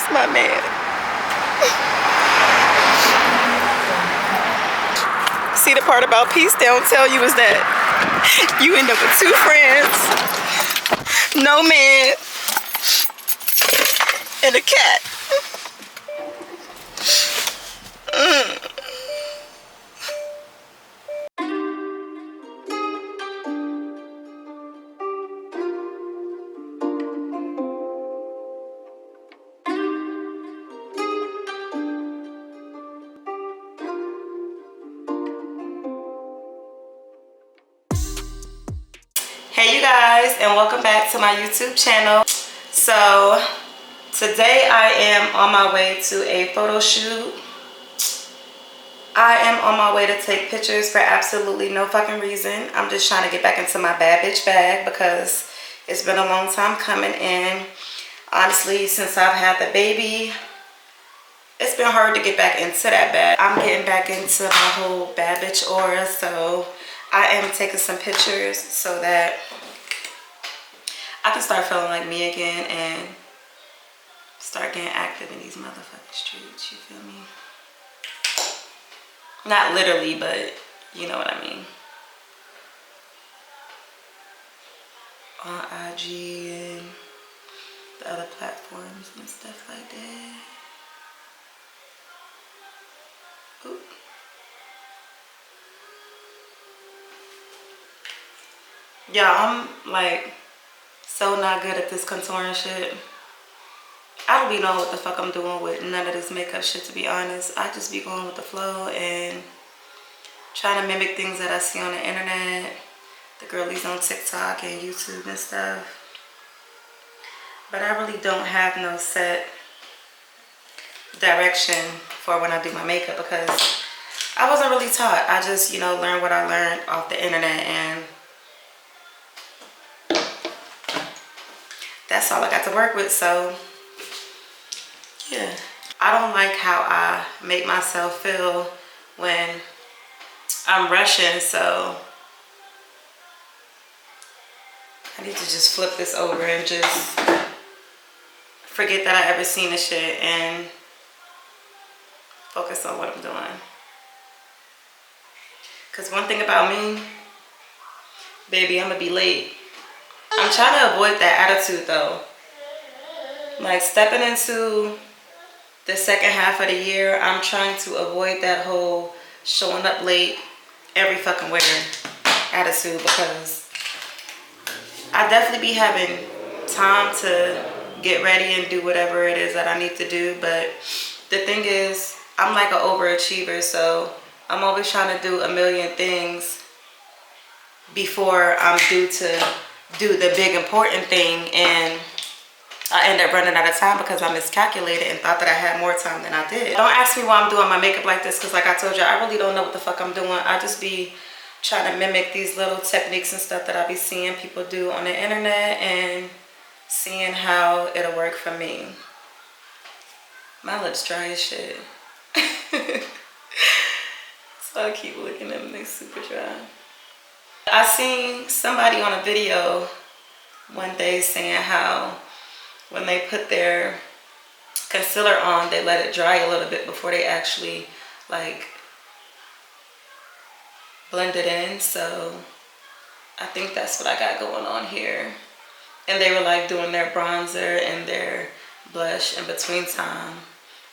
That's my man. See, the part about peace they don't tell you is that you end up with 2 friends, no man, and a cat. Hey you guys, and welcome back to my YouTube channel. So today I am on my way to a photo shoot. I am on my way to take pictures for absolutely no fucking reason. I'm just trying to get back into my bad bitch bag because it's been a long time coming in. Honestly, since I've had the baby, it's been hard to get back into that bag. I'm getting back into my whole bad bitch aura, so I am taking some pictures so that I can start feeling like me again and start getting active in these motherfucking streets, you feel me? Not literally, but you know what I mean. On IG and the other platforms and stuff like that. Ooh. Yeah, I'm like so not good at this contouring shit. I don't be knowing what the fuck I'm doing with none of this makeup shit, to be honest. I just be going with the flow and trying to mimic things that I see on the internet, the girlies on TikTok and YouTube and stuff. But I really don't have no set direction for when I do my makeup because I wasn't really taught. I just, you know, learned what I learned off the internet, and that's all I got to work with. So yeah, I don't like how I make myself feel when I'm rushing, so I need to just flip this over and just forget that I ever seen this shit and focus on what I'm doing. Because one thing about me, baby, I'm gonna be late. I'm trying to avoid that attitude though. Like stepping into the second half of the year, I'm trying to avoid that whole showing up late every fucking where attitude, because I definitely be having time to get ready and do whatever it is that I need to do. But the thing is, I'm like an overachiever, so I'm always trying to do a million things before I'm due to do the big important thing, and I end up running out of time because I miscalculated and thought that I had more time than I did. Don't ask me why I'm doing my makeup like this, because like I told you, I really don't know what the fuck I'm doing. I just be trying to mimic these little techniques and stuff that I be seeing people do on the internet and seeing how it'll work for me. My lips dry as shit. So I keep looking at them, they super dry. I seen somebody on a video one day saying how when they put their concealer on, they let it dry a little bit before they actually like blend it in. So I think that's what I got going on here. And they were like doing their bronzer and their blush in between time.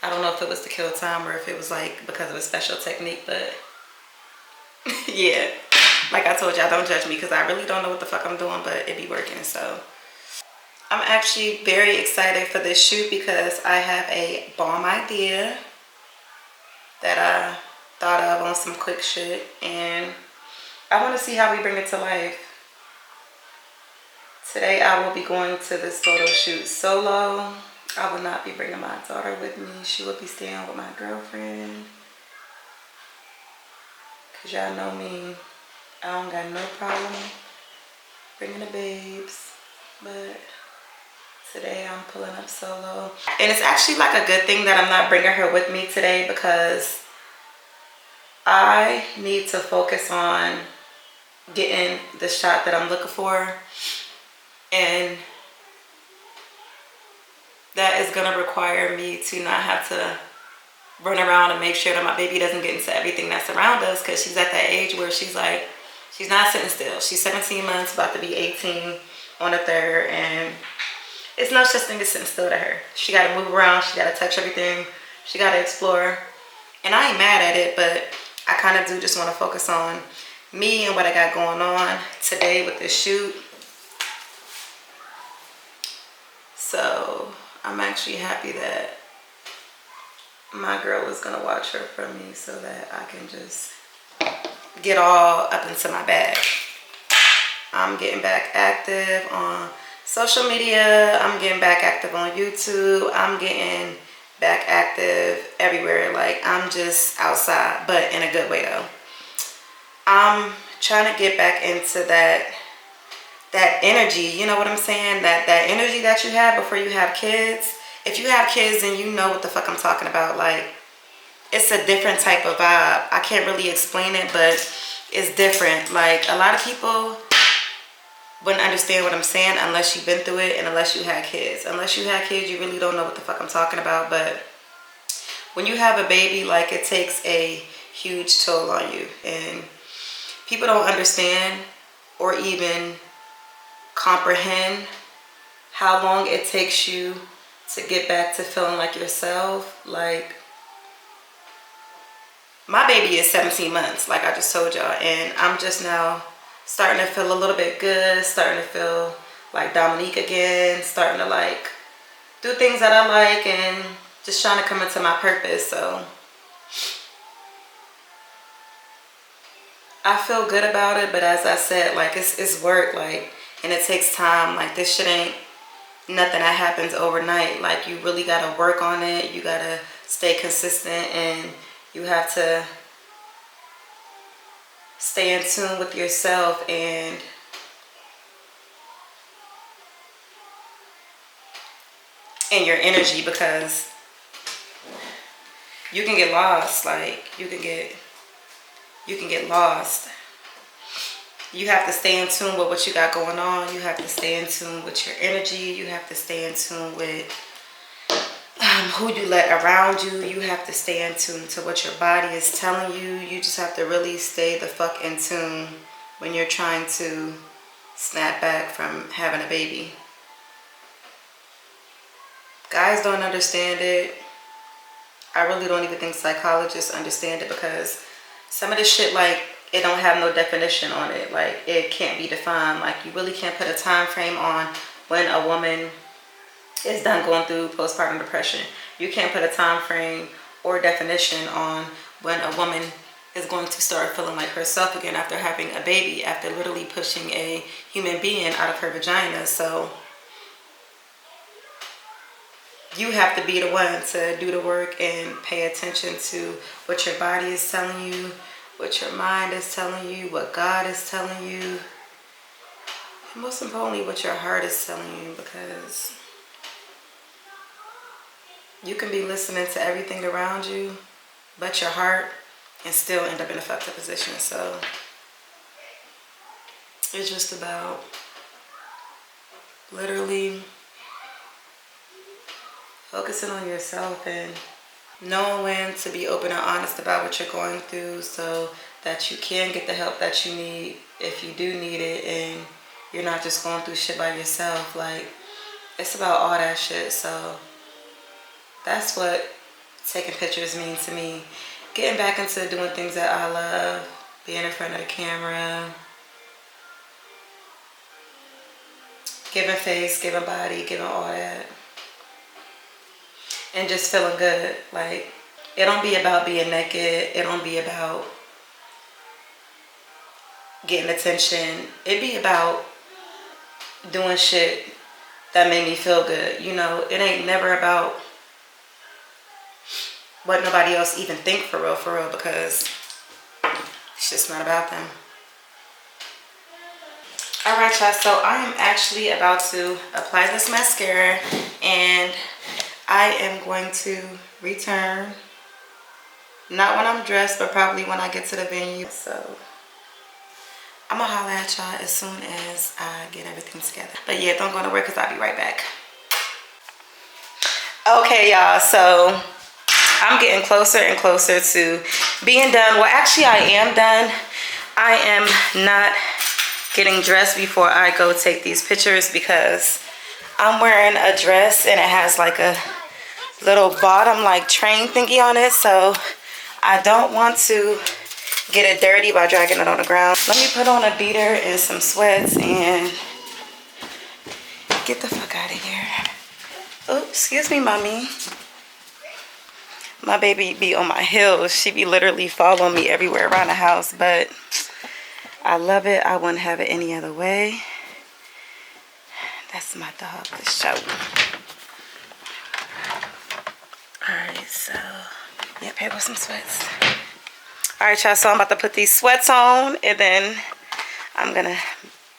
I don't know if it was to kill time or if it was like because of a special technique, but yeah, like I told y'all, don't judge me because I really don't know what the fuck I'm doing, but it be working. So I'm actually very excited for this shoot because I have a bomb idea that I thought of on some quick shit, and I want to see how we bring it to life. Today I will be going to this photo shoot solo. I will not be bringing my daughter with me. She will be staying with my girlfriend. Cause y'all know me, I don't got no problem bringing the babes, but today I'm pulling up solo. And it's actually like a good thing that I'm not bringing her with me today, because I need to focus on getting the shot that I'm looking for. And that is gonna require me to not have to run around and make sure that my baby doesn't get into everything that's around us, because she's at that age where she's like, she's not sitting still. She's 17 months, about to be 18 on the 3rd, and it's no such thing as sitting still to her. She got to move around. She got to touch everything. She got to explore. And I ain't mad at it, but I kind of do just want to focus on me and what I got going on today with this shoot. So I'm actually happy that my girl is going to watch her from me so that I can just get all up into my bag. I'm getting back active on social media. I'm getting back active on YouTube. I'm getting back active everywhere. Like, I'm just outside, but in a good way though. I'm trying to get back into that energy, you know what I'm saying? That energy that you have before you have kids. If you have kids, then you know what the fuck I'm talking about. Like, it's a different type of vibe. I can't really explain it, but it's different. Like, a lot of people wouldn't understand what I'm saying unless you've been through it and unless you had kids. Unless you had kids, you really don't know what the fuck I'm talking about. But when you have a baby, like, it takes a huge toll on you. And people don't understand or even comprehend how long it takes you to get back to feeling like yourself. Like, my baby is 17 months, like I just told y'all, and I'm just now starting to feel a little bit good, starting to feel like Dominique again, starting to like do things that I like and just trying to come into my purpose. So I feel good about it, but as I said, like, it's work, like, and it takes time. Like, this shit ain't nothing that happens overnight. Like, you really gotta work on it. You gotta stay consistent, and you have to stay in tune with yourself and your energy, because you can get lost. Like, you can get lost. You have to stay in tune with what you got going on. You have to stay in tune with your energy. You have to stay in tune with who you let around you. You have to stay in tune to what your body is telling you. You just have to really stay the fuck in tune when you're trying to snap back from having a baby. Guys don't understand it. I really don't even think psychologists understand it, because some of this shit, like, it don't have no definition on it. Like, it can't be defined. Like, you really can't put a time frame on when a woman is done going through postpartum depression. You can't put a time frame or definition on when a woman is going to start feeling like herself again after having a baby, after literally pushing a human being out of her vagina. So you have to be the one to do the work and pay attention to what your body is telling you, what your mind is telling you, what God is telling you, and most importantly, what your heart is telling you, because you can be listening to everything around you but your heart and still end up in a fucked up position. So it's just about literally focusing on yourself and knowing when to be open and honest about what you're going through, so that you can get the help that you need if you do need it, and you're not just going through shit by yourself. Like, it's about all that shit. So that's what taking pictures means to me. Getting back into doing things that I love, being in front of the camera, giving face, giving body, giving all that, and just feeling good. Like, it don't be about being naked. It don't be about getting attention. It be about doing shit that made me feel good. You know, it ain't never about what nobody else even think, for real, because it's just not about them. Alright, y'all, so I am actually about to apply this mascara, and I am going to return, not when I'm dressed, but probably when I get to the venue. So I'm gonna holler at y'all as soon as I get everything together. But yeah, don't go nowhere, because I'll be right back. Okay, y'all, so I'm getting closer and closer to being done. Well, actually, I am done. I am not getting dressed before I go take these pictures because I'm wearing a dress and it has like a little bottom like train thingy on it. So I don't want to get it dirty by dragging it on the ground. Let me put on a beater and some sweats and get the fuck out of here. Oh, excuse me, mommy. My baby be on my heels. She be literally following me everywhere around the house, but I love it. I wouldn't have it any other way. That's my dog, the show. Alright, so, yep, here with some sweats. Alright, y'all, so I'm about to put these sweats on, and then I'm gonna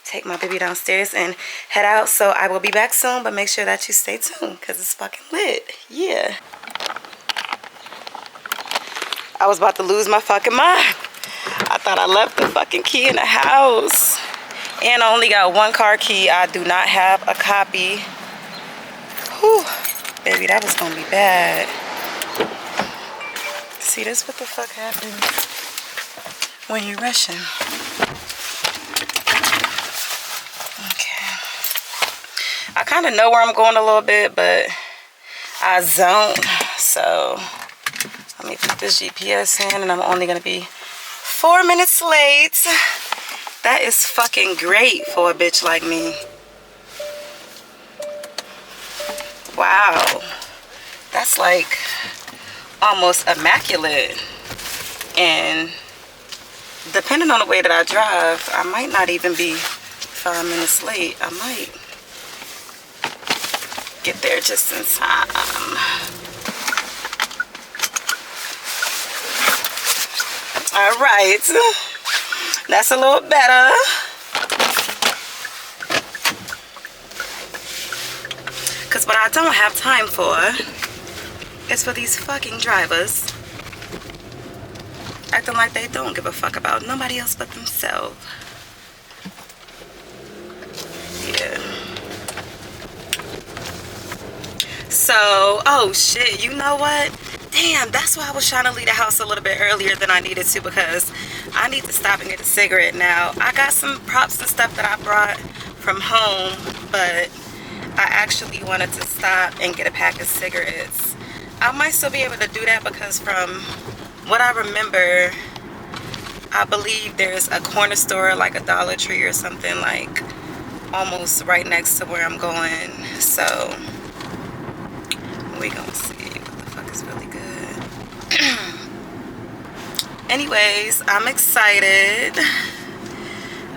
take my baby downstairs and head out. So I will be back soon, but make sure that you stay tuned because it's fucking lit. Yeah. I was about to lose my fucking mind. I thought I left the fucking key in the house. And I only got one car key. I do not have a copy. Whew. Baby, that was gonna be bad. See, this what the fuck happens when you're rushing. I kind of know where I'm going a little bit, but I zone. So let me put this GPS in, and I'm only going to be 4 minutes late. That is fucking great for a bitch like me. Wow. That's like almost immaculate. And depending on the way that I drive, I might not even be 5 minutes late. I might get there just in time. All right, that's a little better. Because what I don't have time for is for these fucking drivers acting like they don't give a fuck about nobody else but themselves. Yeah. So, oh shit, you know what? Damn, that's why I was trying to leave the house a little bit earlier than I needed to, because I need to stop and get a cigarette now. I got some props and stuff that I brought from home, but I actually wanted to stop and get a pack of cigarettes. I might still be able to do that because from what I remember, I believe there's a corner store, like a Dollar Tree or something, like almost right next to where I'm going. So we gonna see what the fuck is really good. Anyways, I'm excited.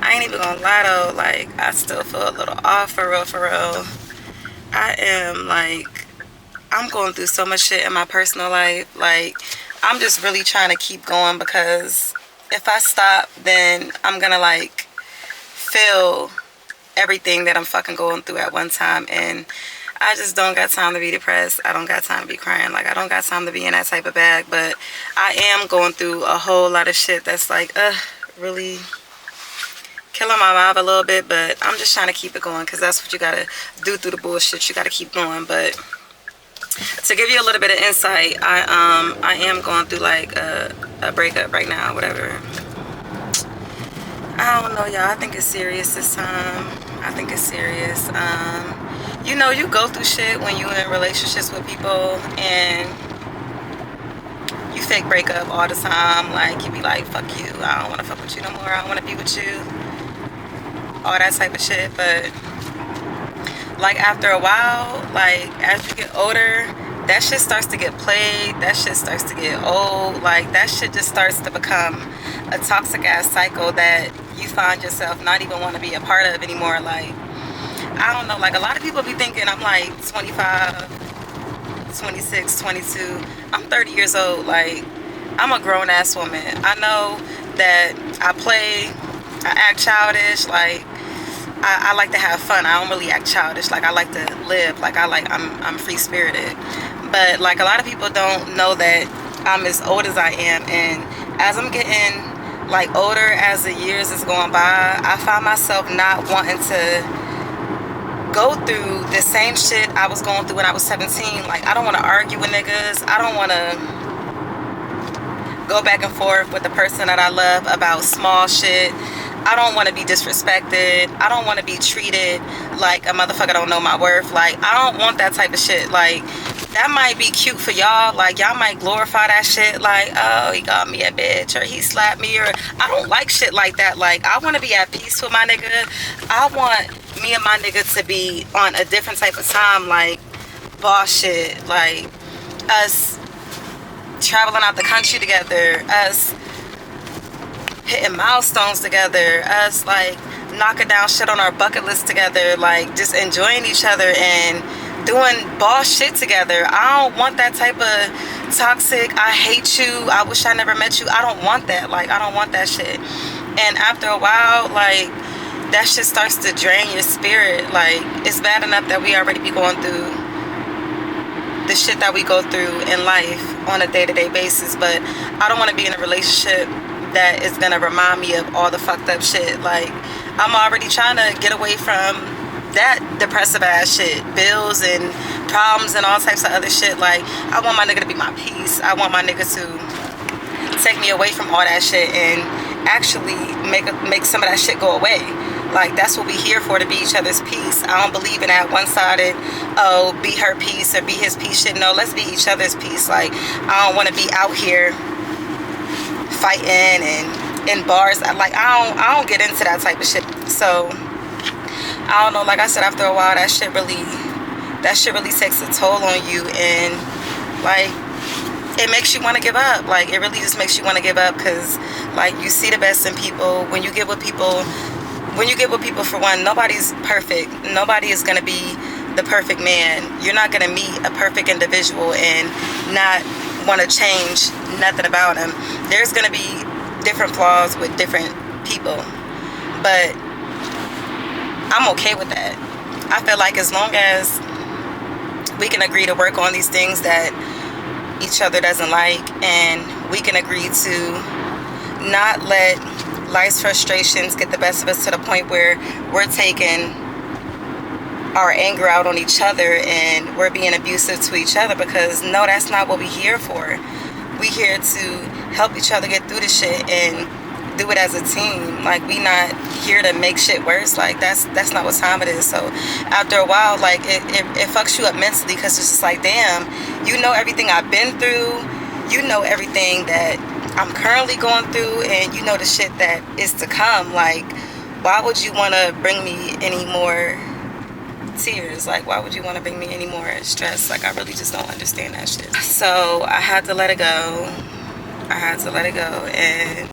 I ain't even gonna lie though, like I still feel a little off for real. I am like, I'm going through so much shit in my personal life. Like, I'm just really trying to keep going, because if I stop, then I'm gonna like feel everything that I'm fucking going through at one time, and I just don't got time to be depressed. I don't got time to be crying. Like, I don't got time to be in that type of bag. But I am going through a whole lot of shit that's like, really killing my vibe a little bit. But I'm just trying to keep it going, because that's what you gotta do through the bullshit. You gotta keep going. But to give you a little bit of insight, I am going through like a breakup right now, whatever. I don't know, y'all. I think it's serious this time. I think it's serious. You know, you go through shit when you're in relationships with people, and you fake break up all the time. Like, you be like, fuck you, I don't want to fuck with you no more, I don't want to be with you, all that type of shit. But like after a while, like as you get older, that shit starts to get played, that shit starts to get old. Like, that shit just starts to become a toxic ass cycle that you find yourself not even want to be a part of anymore. Like, I don't know, like a lot of people be thinking I'm like 25, 26, 22. I'm 30 years old. Like, I'm a grown ass woman. I know that I act childish. Like, I like to have fun. I don't really act childish. Like, I like to live. Like, I'm free spirited. But like, a lot of people don't know that I'm as old as I am, and as I'm getting like older, as the years is going by, I find myself not wanting to go through the same shit I was going through when I was 17. Like, I don't want to argue with niggas. I don't want to go back and forth with the person that I love about small shit. I don't want to be disrespected. I don't want to be treated like a motherfucker don't know my worth. Like, I don't want that type of shit. Like, that might be cute for y'all. Like, y'all might glorify that shit. Like, oh, he got me a bitch, or he slapped me, or I don't like shit like that. Like, I want to be at peace with my nigga. I want me and my nigga to be on a different type of time. Like, boss shit. Like, us traveling out the country together. Us hitting milestones together. Us, like, knocking down shit on our bucket list together. Like, just enjoying each other and doing boss shit together. I don't want that type of toxic, I hate you, I wish I never met you. I don't want that. Like, I don't want that shit. And after a while, like, that shit starts to drain your spirit. Like, it's bad enough that we already be going through the shit that we go through in life on a day-to-day basis, but I don't want to be in a relationship that is gonna remind me of all the fucked up shit. Like, I'm already trying to get away from that depressive ass shit, bills and problems and all types of other shit. Like, I want my nigga to be my peace. I want my nigga to take me away from all that shit and actually make some of that shit go away. Like, that's what we here for, to be each other's peace. I don't believe in that one-sided, oh, be her peace or be his peace shit. No, let's be each other's peace. Like, I don't want to be out here fighting and in bars. Like, I don't get into that type of shit. So I don't know, like I said, after a while, that shit really takes a toll on you, and like, it makes you want to give up. Like, it really just makes you want to give up, because like, you see the best in people. When you get with people, for one, nobody's perfect. Nobody is gonna be the perfect man. You're not gonna meet a perfect individual and not want to change nothing about him. There's gonna be different flaws with different people, but I'm okay with that. I feel like as long as we can agree to work on these things that each other doesn't like, and we can agree to not let life's frustrations get the best of us to the point where we're taking our anger out on each other and we're being abusive to each other, because no, that's not what we're here for. We're here to help each other get through the shit and do it as a team. Like, we not here to make shit worse. Like, that's not what time it is. So after a while, like, it fucks you up mentally, because it's just like, damn, you know everything I've been through, you know everything that I'm currently going through, and you know the shit that is to come. Like, why would you want to bring me any more tears? Like, why would you want to bring me any more stress? Like, I really just don't understand that shit. So I had to let it go. And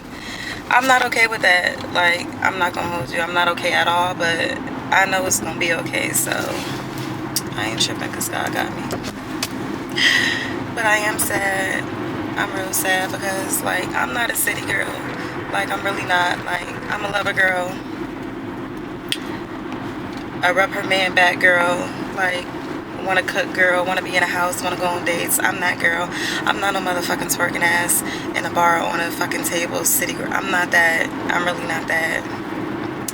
I'm not okay with that. Like, I'm not gonna hold you, I'm not okay at all, but I know it's gonna be okay. So I ain't tripping, because God got me. But I am sad. I'm real sad, because like, I'm not a city girl. Like, I'm really not. Like, I'm a lover girl, a rub her man back girl. Like, want to cook girl, want to be in a house, want to go on dates. I'm that girl. I'm not no motherfucking twerking ass in a bar on a fucking table city girl. I'm not that. I'm really not that.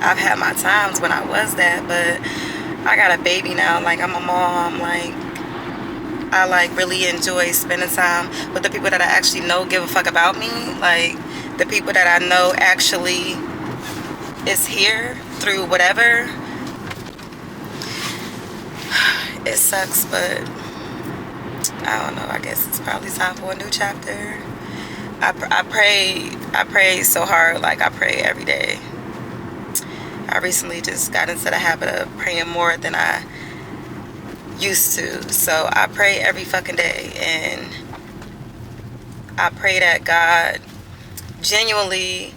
I've had my times when I was that, but I got a baby now. Like, I'm a mom. Like, I like really enjoy spending time with the people that I actually know give a fuck about me. Like, the people that I know actually is here through whatever. It sucks, but I don't know. I guess it's probably time for a new chapter. I pray so hard. Like, I pray every day. I recently just got into the habit of praying more than I used to. So I pray every fucking day, and I pray that God genuinely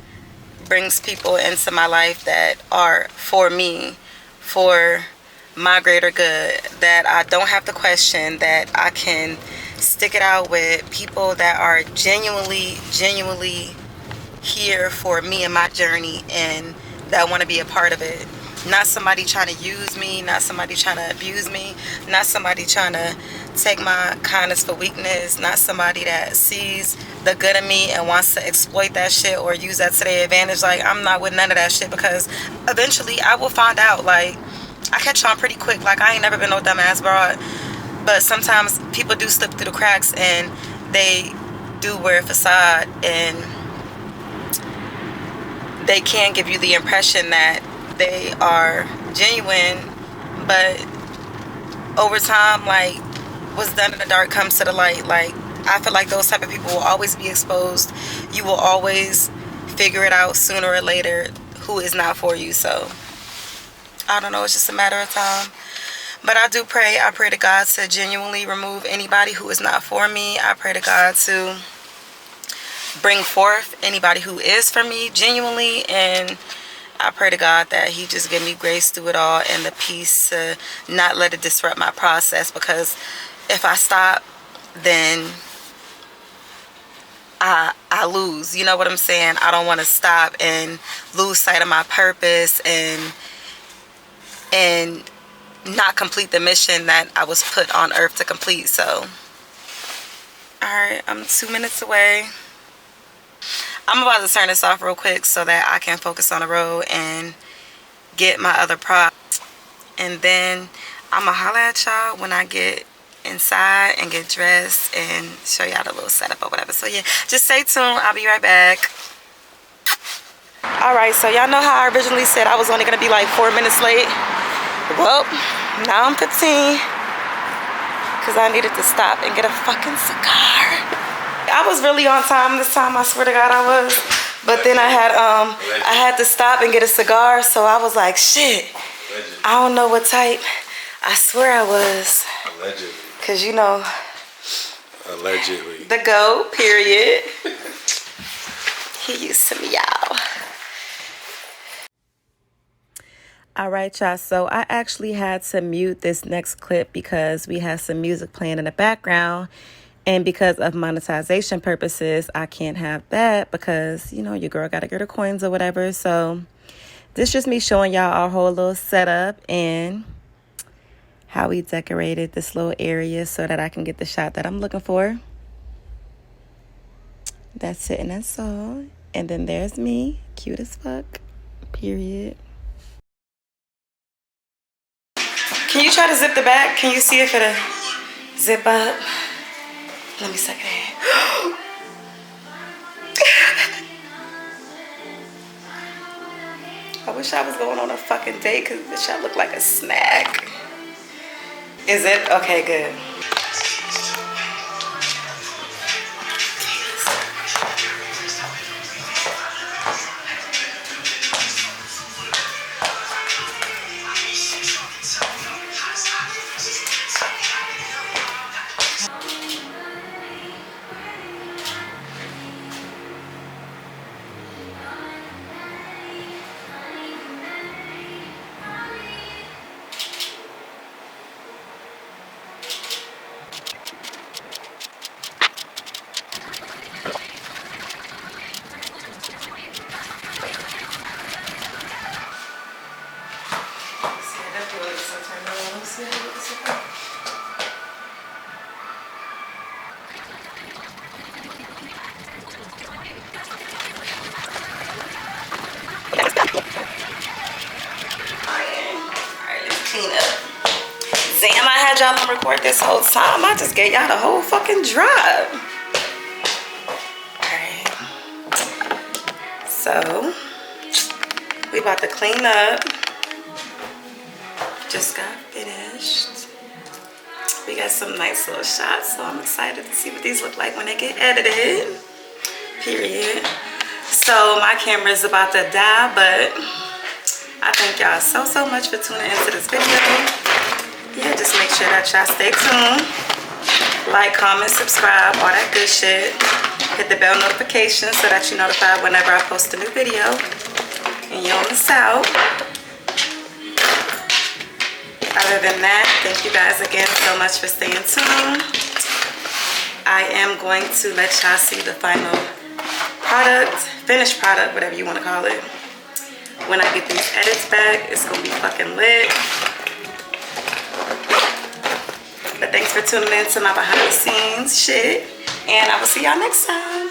brings people into my life that are for me, for my greater good, that I don't have to question, that I can stick it out with people that are genuinely here for me and my journey, and that want to be a part of it. Not somebody trying to use me, not somebody trying to abuse me, not somebody trying to take my kindness for weakness, not somebody that sees the good in me and wants to exploit that shit or use that to their advantage. Like, I'm not with none of that shit, because eventually I will find out, like, I catch on pretty quick. Like, I ain't never been no dumbass broad. But sometimes people do slip through the cracks and they do wear a facade, and they can give you the impression that they are genuine, but over time, like, what's done in the dark comes to the light. Like, I feel like those type of people will always be exposed. You will always figure it out sooner or later who is not for you. So I don't know, it's just a matter of time. But I do pray. I pray to God to genuinely remove anybody who is not for me. I pray to God to bring forth anybody who is for me genuinely, and I pray to God that he just give me grace through it all and the peace to not let it disrupt my process, because if I stop, then I lose. You know what I'm saying? I don't want to stop and lose sight of my purpose and not complete the mission that I was put on earth to complete. So alright, I'm 2 minutes away. I'm about to turn this off real quick so that I can focus on the road and get my other props, and then I'm gonna holla at y'all when I get inside and get dressed and show y'all the little setup or whatever. So yeah, just stay tuned. I'll be right back. Alright, so y'all know how I originally said I was only gonna be like 4 minutes late. Well, now I'm 15 because I needed to stop and get a fucking cigar. I was really on time this time, I swear to God I was. But then I had to stop and get a cigar, so I was like, shit. I don't know what type. I swear I was. Allegedly. Cause you know. Allegedly. The GOAT, period. He used to me, y'all. Alright, y'all, so I actually had to mute this next clip because we had some music playing in the background, and because of monetization purposes I can't have that because, you know, your girl gotta get her coins or whatever. So this is just me showing y'all our whole little setup and how we decorated this little area so that I can get the shot that I'm looking for. That's it, and that's all. And then there's me, cute as fuck, period. Can you try to zip the back? Can you see if it'll zip up? Let me suck it in. I wish I was going on a fucking date because this shit look like a snack. Is it? Okay, good. Damn, I had y'all on record this whole time. I just gave y'all the whole fucking drop. Alright. So, we about to clean up. Just got finished. We got some nice little shots, so I'm excited to see what these look like when they get edited. Period. So, my camera is about to die, but I thank y'all so much for tuning into this video. Yeah, just make sure that y'all stay tuned. Like, comment, subscribe, all that good shit. Hit the bell notification so that you're notified whenever I post a new video and you don't miss out. Other than that, thank you guys again so much for staying tuned. I am going to let y'all see the final product, finished product, whatever you want to call it. When I get these edits back, it's gonna be fucking lit. But thanks for tuning in to my behind the scenes shit, and I will see y'all next time.